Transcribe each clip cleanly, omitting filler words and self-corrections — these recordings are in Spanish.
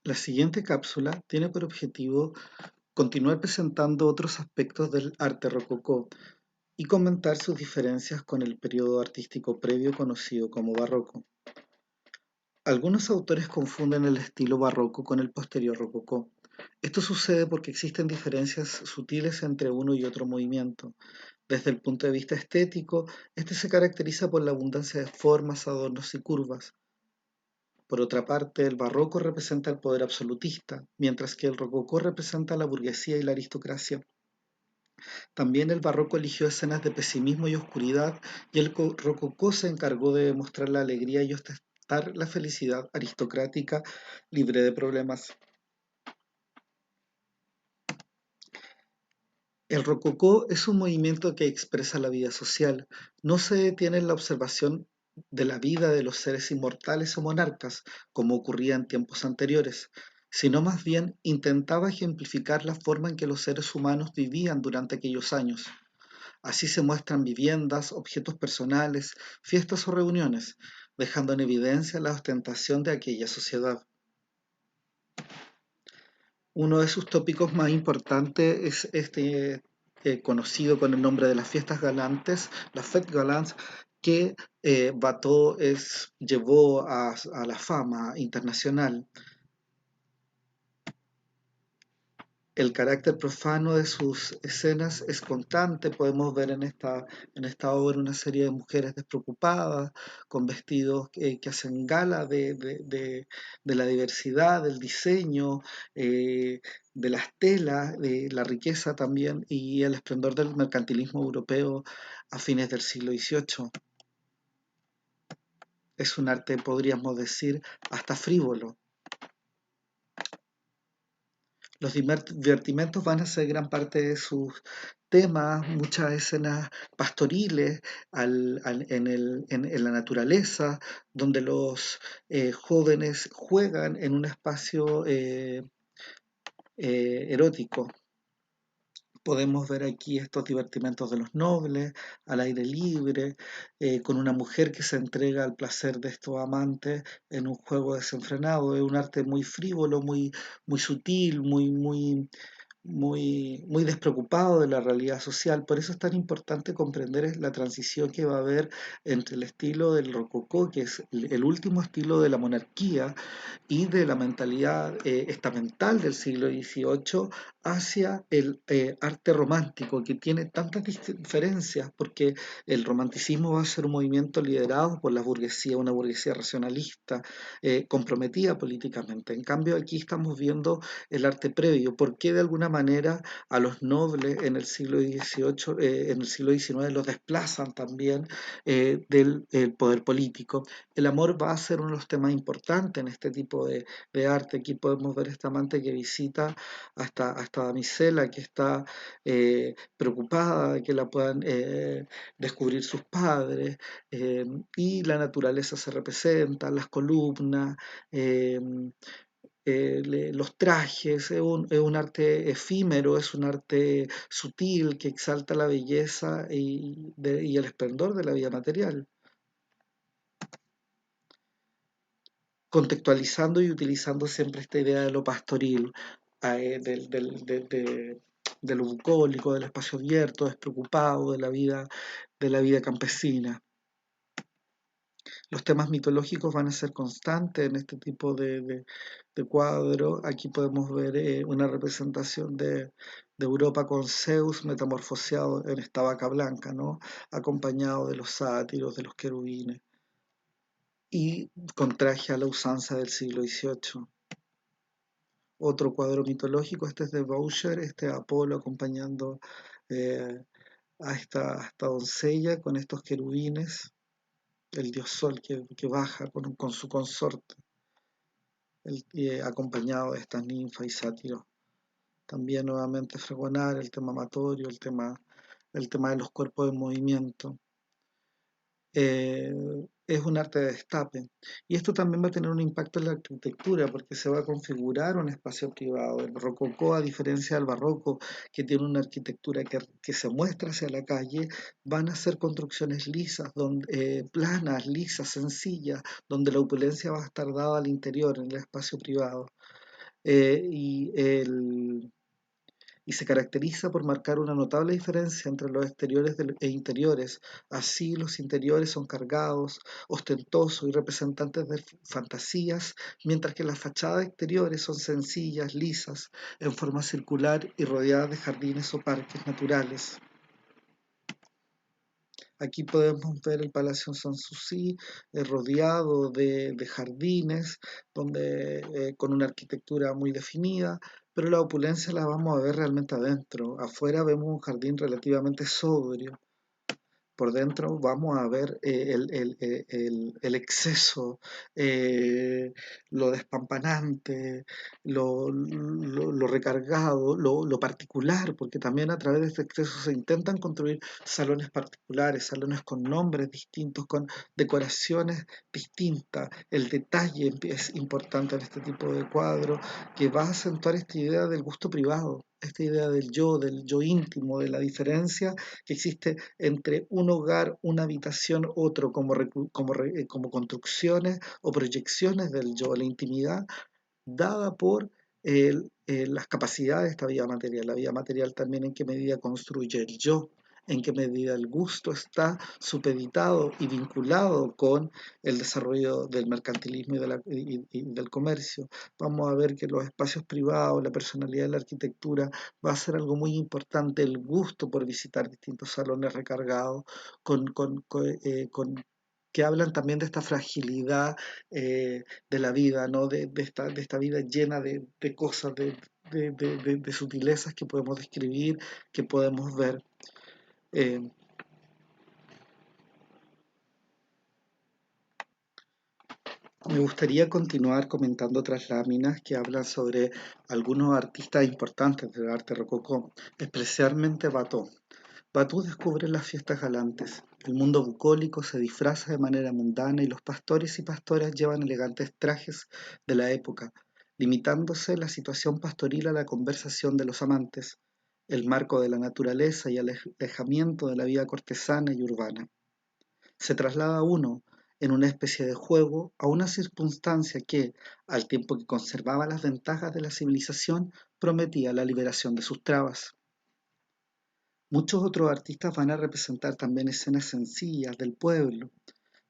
La siguiente cápsula tiene por objetivo continuar presentando otros aspectos del arte rococó y comentar sus diferencias con el periodo artístico previo conocido como barroco. Algunos autores confunden el estilo barroco con el posterior rococó. Esto sucede porque existen diferencias sutiles entre uno y otro movimiento. Desde el punto de vista estético, este se caracteriza por la abundancia de formas, adornos y curvas. Por otra parte, el barroco representa el poder absolutista, mientras que el rococó representa la burguesía y la aristocracia. También el barroco eligió escenas de pesimismo y oscuridad, y el rococó se encargó de mostrar la alegría y ostentar la felicidad aristocrática libre de problemas. El rococó es un movimiento que expresa la vida social, no se detiene en la observación de la vida de los seres inmortales o monarcas, como ocurría en tiempos anteriores, sino más bien intentaba ejemplificar la forma en que los seres humanos vivían durante aquellos años. Así se muestran viviendas, objetos personales, fiestas o reuniones, dejando en evidencia la ostentación de aquella sociedad. Uno de sus tópicos más importantes es este conocido con el nombre de las fiestas galantes, las fêtes galantes, que Watteau llevó a la fama internacional. El carácter profano de sus escenas es constante. Podemos ver en esta obra una serie de mujeres despreocupadas, con vestidos que hacen gala de la diversidad, del diseño, de las telas, de la riqueza también y el esplendor del mercantilismo europeo a fines del siglo XVIII. Es un arte, podríamos decir, hasta frívolo. Los divertimentos van a ser gran parte de sus temas, muchas escenas pastoriles en la naturaleza, donde los jóvenes juegan en un espacio erótico. Podemos ver aquí estos divertimentos de los nobles, al aire libre, con una mujer que se entrega al placer de estos amantes en un juego desenfrenado. Es un arte muy frívolo, muy sutil, muy despreocupado de la realidad social. Por eso es tan importante comprender la transición que va a haber entre el estilo del rococó, que es el último estilo de la monarquía, y de la mentalidad estamental del siglo XVIII hacia el arte romántico, que tiene tantas diferencias, porque el romanticismo va a ser un movimiento liderado por la burguesía, una burguesía racionalista, comprometida políticamente. En cambio, aquí estamos viendo el arte previo, porque de alguna manera a los nobles en el siglo XVIII, en el siglo XIX los desplazan también del poder político. El amor va a ser uno de los temas importantes en este tipo de arte. Aquí podemos ver esta amante que visita a esta damisela que está preocupada de que la puedan descubrir sus padres, y la naturaleza se representa, las columnas, eh, los trajes, es un arte efímero, es un arte sutil que exalta la belleza y el esplendor de la vida material, contextualizando y utilizando siempre esta idea de lo pastoril, de lo bucólico, del espacio abierto, despreocupado, de la vida campesina. Los temas mitológicos van a ser constantes en este tipo de cuadro. Aquí podemos ver una representación de Europa con Zeus metamorfoseado en esta vaca blanca, ¿no? Acompañado de los sátiros, de los querubines, y con traje a la usanza del siglo XVIII. Otro cuadro mitológico, este es de Boucher, este Apolo acompañando eh, a esta doncella con estos querubines, el dios Sol que baja con su consorte, acompañado de estas ninfas y sátiros. También nuevamente fregonar el tema amatorio, el tema de los cuerpos en movimiento. Es un arte de destape. Y esto también va a tener un impacto en la arquitectura porque se va a configurar un espacio privado. El rococó, a diferencia del barroco, que tiene una arquitectura que se muestra hacia la calle, van a ser construcciones lisas, planas, lisas, sencillas, donde la opulencia va a estar dada al interior, en el espacio privado. y y se caracteriza por marcar una notable diferencia entre los exteriores e interiores. Así, los interiores son cargados, ostentosos y representantes de fantasías, mientras que las fachadas exteriores son sencillas, lisas, en forma circular y rodeadas de jardines o parques naturales. Aquí podemos ver el Palacio Sanssouci rodeado de jardines, donde, con una arquitectura muy definida, pero la opulencia la vamos a ver realmente adentro. Afuera vemos un jardín relativamente sobrio, por dentro vamos a ver el exceso, eh, lo despampanante, lo recargado, lo particular, porque también a través de este exceso se intentan construir salones particulares, salones con nombres distintos, con decoraciones distintas. El detalle es importante en este tipo de cuadro, que va a acentuar esta idea del gusto privado, esta idea del yo íntimo, de la diferencia que existe entre un hogar, una habitación, otro, como construcciones o proyecciones del yo, la intimidad dada por las capacidades de esta vida material. La vida material también en qué medida construye el yo, en qué medida el gusto está supeditado y vinculado con el desarrollo del mercantilismo y del comercio. Vamos a ver que los espacios privados, la personalidad de la arquitectura va a ser algo muy importante, el gusto por visitar distintos salones recargados con que hablan también de esta fragilidad de la vida, ¿no? De esta vida llena de cosas, de sutilezas que podemos describir, que podemos ver. Eh, Me gustaría continuar comentando otras láminas que hablan sobre algunos artistas importantes del arte rococó, especialmente Watteau. Watteau descubre las fiestas galantes. El mundo bucólico se disfraza de manera mundana y los pastores y pastoras llevan elegantes trajes de la época, limitándose la situación pastoril a la conversación de los amantes, el marco de la naturaleza y el alejamiento de la vida cortesana y urbana. Se traslada uno, en una especie de juego, a una circunstancia que, al tiempo que conservaba las ventajas de la civilización, prometía la liberación de sus trabas. Muchos otros artistas van a representar también escenas sencillas del pueblo,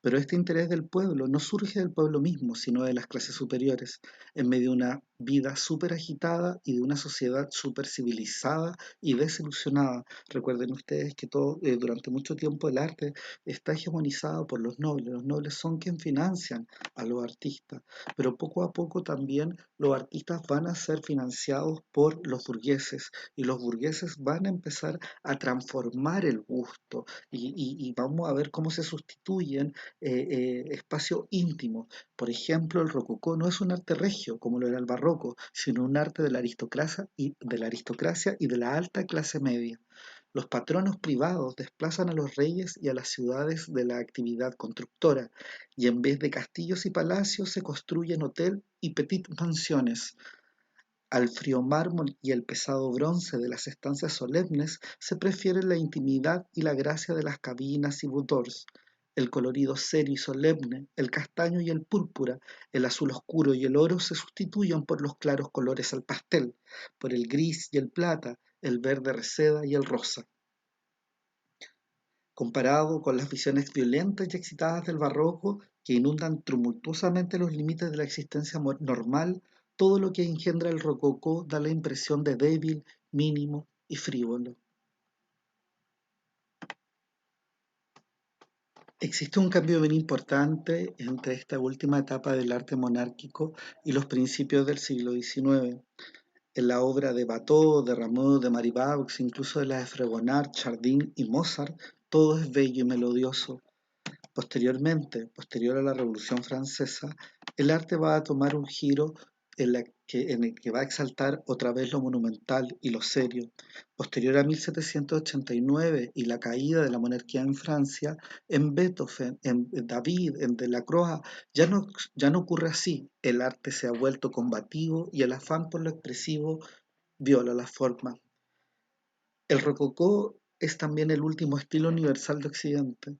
pero este interés del pueblo no surge del pueblo mismo, sino de las clases superiores, en medio de una vida súper agitada y de una sociedad súper civilizada y desilusionada. Recuerden ustedes que durante mucho tiempo el arte está hegemonizado por los nobles son quienes financian a los artistas, pero poco a poco también los artistas van a ser financiados por los burgueses y los burgueses van a empezar a transformar el gusto y vamos a ver cómo se sustituyen espacio íntimo. Por ejemplo, el rococó no es un arte regio como lo era el barroco, sino un arte de la aristocracia y de la alta clase media. Los patronos privados desplazan a los reyes y a las ciudades de la actividad constructora, y en vez de castillos y palacios se construyen hotel y petit mansiones. Al frío mármol y el pesado bronce de las estancias solemnes se prefiere la intimidad y la gracia de las cabinas y boudoirs. El colorido serio y solemne, el castaño y el púrpura, el azul oscuro y el oro se sustituyen por los claros colores al pastel, por el gris y el plata, el verde reseda y el rosa. Comparado con las visiones violentas y excitadas del barroco, que inundan tumultuosamente los límites de la existencia normal, todo lo que engendra el rococó da la impresión de débil, mínimo y frívolo. Existe un cambio bien importante entre esta última etapa del arte monárquico y los principios del siglo XIX. En la obra de Watteau, de Rameau, de Marivaux, incluso de las de Fragonard, Chardin y Mozart, todo es bello y melodioso. Posterior a la Revolución Francesa, el arte va a tomar un giro en el que va a exaltar otra vez lo monumental y lo serio. Posterior a 1789 y la caída de la monarquía en Francia, en Beethoven, en David, en Delacroix, ya no ocurre así. El arte se ha vuelto combativo y el afán por lo expresivo viola la forma. El rococó es también el último estilo universal de Occidente.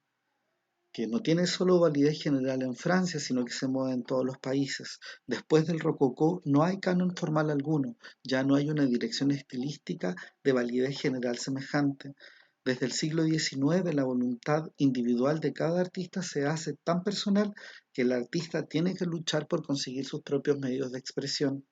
que no tiene solo validez general en Francia, sino que se mueve en todos los países. Después del rococó no hay canon formal alguno, ya no hay una dirección estilística de validez general semejante. Desde el siglo XIX la voluntad individual de cada artista se hace tan personal que el artista tiene que luchar por conseguir sus propios medios de expresión.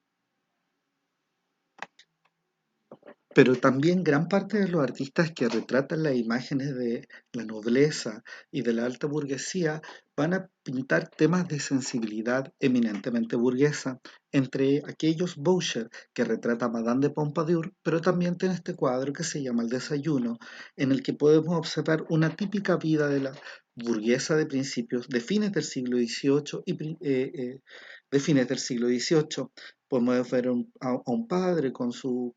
Pero también gran parte de los artistas que retratan las imágenes de la nobleza y de la alta burguesía van a pintar temas de sensibilidad eminentemente burguesa, entre aquellos Boucher, que retrata a Madame de Pompadour, pero también tiene este cuadro que se llama El desayuno, en el que podemos observar una típica vida de la burguesa de principios, de fines del siglo XVIII de fines del siglo XVIII. Podemos ver a un padre con su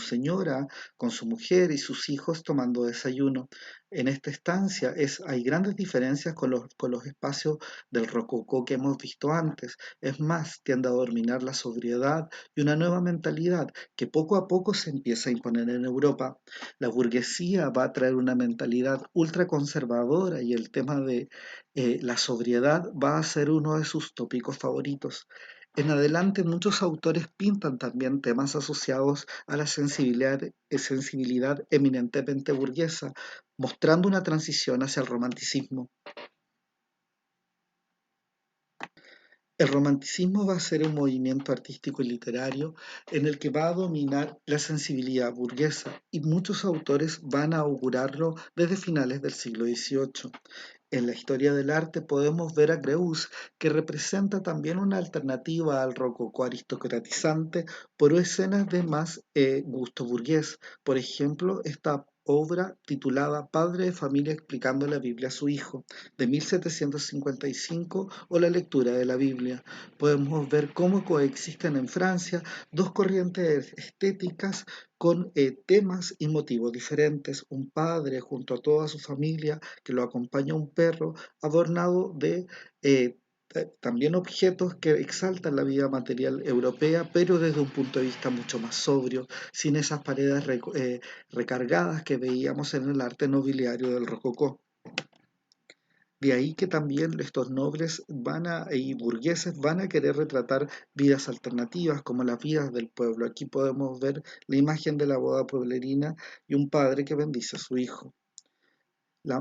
señora, con su mujer y sus hijos tomando desayuno. En esta estancia hay grandes diferencias con los espacios del rococó que hemos visto antes. Es más, tiende a dominar la sobriedad y una nueva mentalidad que poco a poco se empieza a imponer en Europa. La burguesía va a traer una mentalidad ultraconservadora y el tema de la sobriedad va a ser uno de sus tópicos favoritos. En adelante, muchos autores pintan también temas asociados a la sensibilidad eminentemente burguesa, mostrando una transición hacia el romanticismo. El romanticismo va a ser un movimiento artístico y literario en el que va a dominar la sensibilidad burguesa y muchos autores van a augurarlo desde finales del siglo XVIII. En la historia del arte podemos ver a Greuze, que representa también una alternativa al rococó aristocratizante por escenas de más gusto burgués. Por ejemplo, esta obra titulada Padre de familia explicando la Biblia a su hijo, de 1755, o la lectura de la Biblia. Podemos ver cómo coexisten en Francia dos corrientes estéticas con temas y motivos diferentes. Un padre junto a toda su familia que lo acompaña un perro adornado de también objetos que exaltan la vida material europea, pero desde un punto de vista mucho más sobrio, sin esas paredes recargadas que veíamos en el arte nobiliario del rococó. De ahí que también estos nobles y burgueses van a querer retratar vidas alternativas como las vidas del pueblo. Aquí podemos ver la imagen de la boda pueblerina y un padre que bendice a su hijo.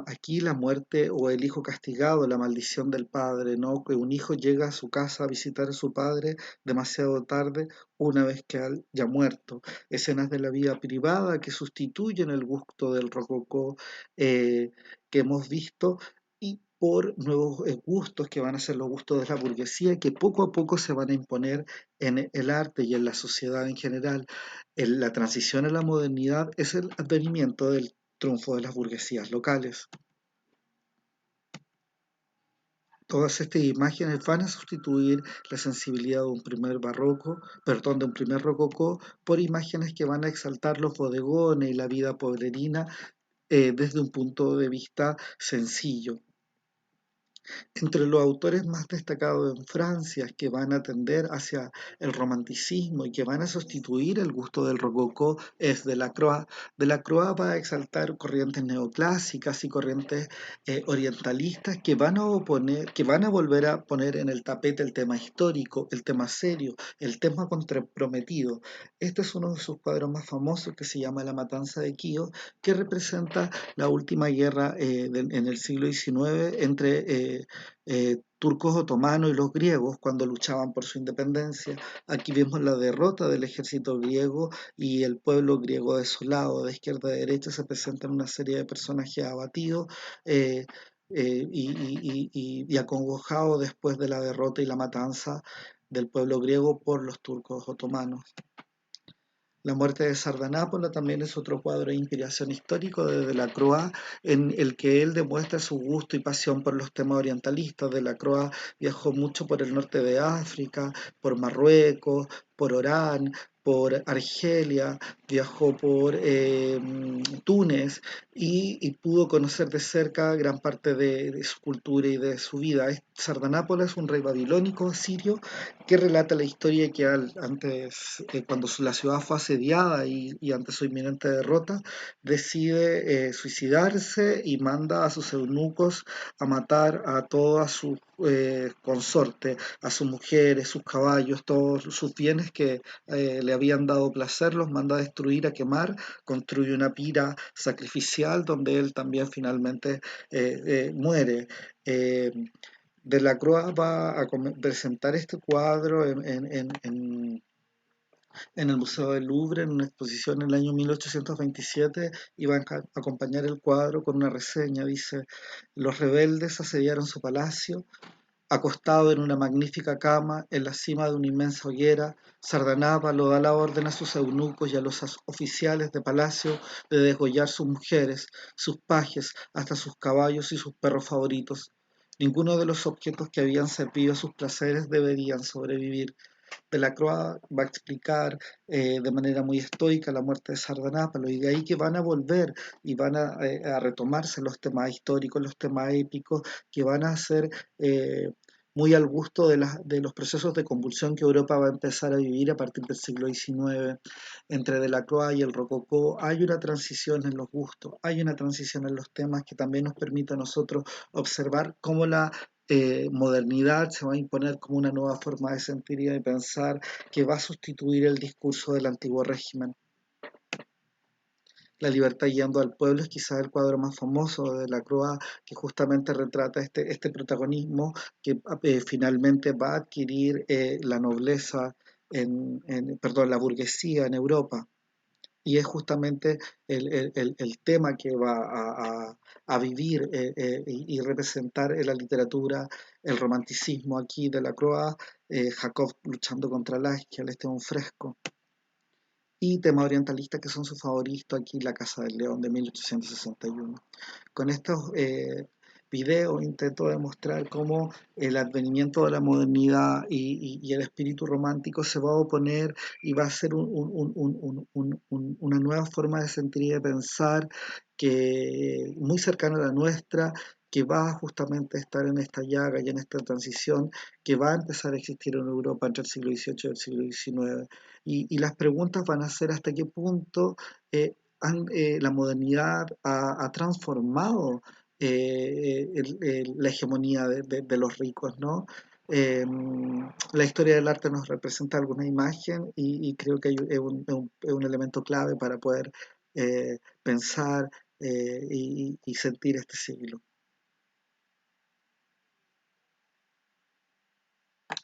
Aquí la muerte o el hijo castigado, la maldición del padre, ¿no? Que un hijo llega a su casa a visitar a su padre demasiado tarde, una vez que ya muerto. Escenas de la vida privada que sustituyen el gusto del rococó que hemos visto y por nuevos gustos que van a ser los gustos de la burguesía que poco a poco se van a imponer en el arte y en la sociedad en general. La transición a la modernidad es el advenimiento del triunfo de las burguesías locales. Todas estas imágenes van a sustituir la sensibilidad de un primer barroco, perdón, de un primer rococó, por imágenes que van a exaltar los bodegones y la vida pueblerina desde un punto de vista sencillo. Entre los autores más destacados en Francia que van a tender hacia el romanticismo y que van a sustituir el gusto del rococó es Delacroix. Delacroix va a exaltar corrientes neoclásicas y corrientes orientalistas que van a oponer, que van a volver a poner en el tapete el tema histórico, el tema serio, el tema comprometido. Este es uno de sus cuadros más famosos que se llama La Matanza de Quío, que representa la última guerra en el siglo XIX entre turcos otomanos y los griegos cuando luchaban por su independencia. Aquí vemos la derrota del ejército griego y el pueblo griego desolado. De izquierda a derecha se presentan una serie de personajes abatidos eh, y acongojados después de la derrota y la matanza del pueblo griego por los turcos otomanos. La muerte de Sardanápola también es otro cuadro de inspiración histórico de Delacroix, en el que él demuestra su gusto y pasión por los temas orientalistas. Delacroix viajó mucho por el norte de África, por Marruecos, por Orán, por Argelia, viajó por Túnez y pudo conocer de cerca gran parte de su cultura y de su vida. Sardanápola es un rey babilónico sirio que relata la historia que antes, cuando la ciudad fue asediada y ante su inminente derrota, decide suicidarse y manda a sus eunucos a matar a toda su consorte, a sus mujeres, sus caballos, todos sus bienes que le habían dado placer, los manda a destruir, a quemar, construye una pira sacrificial donde él también finalmente muere. Eh, Delacroix va a presentar este cuadro en el Museo del Louvre en una exposición en el año 1827 y va a acompañar el cuadro con una reseña. Dice, los rebeldes asediaron su palacio. Acostado en una magnífica cama, en la cima de una inmensa hoguera, Sardanápalo da la orden a sus eunucos y a los oficiales de palacio de degollar sus mujeres, sus pajes, hasta sus caballos y sus perros favoritos. Ninguno de los objetos que habían servido a sus placeres deberían sobrevivir. Delacroix va a explicar de manera muy estoica la muerte de Sardanápalo y de ahí que van a volver y van a retomarse los temas históricos, los temas épicos que van a ser muy al gusto de los procesos de convulsión que Europa va a empezar a vivir a partir del siglo XIX. Entre Delacroix y el Rococó hay una transición en los gustos, hay una transición en los temas que también nos permite a nosotros observar cómo la modernidad se va a imponer como una nueva forma de sentir y de pensar que va a sustituir el discurso del antiguo régimen. La libertad guiando al pueblo es quizás el cuadro más famoso de la Croa que justamente retrata este protagonismo que finalmente va a adquirir la nobleza, perdón, la burguesía en Europa. Y es justamente el tema que va a vivir y representar en la literatura el romanticismo aquí de la Croa, Jacob luchando contra la el Esteban Fresco, y temas orientalistas que son sus favoritos aquí, La Casa del León de 1861. Con estos videos intento demostrar cómo el advenimiento de la modernidad y el espíritu romántico se va a oponer y va a ser una nueva forma de sentir y de pensar que muy cercana a la nuestra, que va justamente a estar en esta llaga y en esta transición que va a empezar a existir en Europa entre el siglo XVIII y el siglo XIX. Y las preguntas van a ser hasta qué punto la modernidad ha transformado la hegemonía de los ricos, ¿no? Eh, la historia del arte nos representa alguna imagen y creo que es un elemento clave para poder pensar y sentir este siglo.